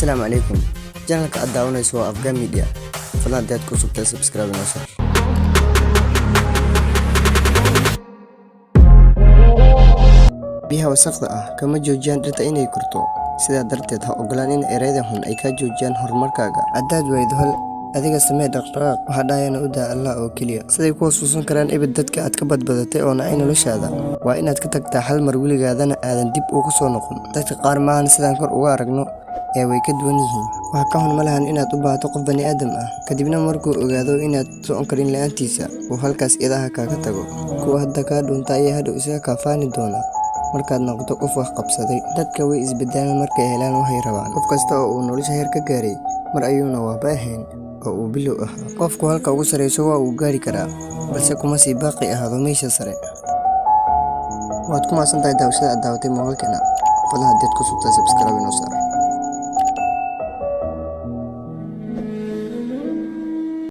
السلام عليكم. channelka aad daawanayso waa Afgaan Media. fadlan hadii aad ku subtay subscribe noo saar. biyaha wasaqda ah kama joojiyaan dhirta inay korto, sidaa darteed ha ogolaan in ereyada xun ay ka joojiyaan horumarkaaga. Haddaad waydo hal adiga samee dhaqdhaqaaq, waxa dhahayana u daa Allah oo keliya. siday ku xasuusan karaan ibad dadka aad ka badbadatay oo nacay noloshaada, waa inaad ka tagtaa hal mar weligaadana aadan dib ugu soo noqon. dadka qaar maahan sidaan kor uga aragno ee way ka duwan yihiin. waxa ka xun ma lahan inaad u baahato qof bani aadam ah, kadibna markuu ogaado inaad socon karin la'aantiisa uu halkaas idaha kaaga tago. kuwa hadda kaa dhuunta ayaa hadhow isaga kaafaani doona markaad noqoto qof wax qabsaday. dadka way isbedelaan markay helaan waxay rabaan. qof kasta oo uu nolosha heer ka gaaray mar ayuuna waaba ahayn oo uu bilow ah. qofku halka ugu sareyso waa uu gaari karaa, balse kuma sii baaqi ahaado meesha sare. waad ku mahadsantahay daawashada aad daawatay muuqaalkeena. fadlan hadii aad ku subtay subscribe noo saar.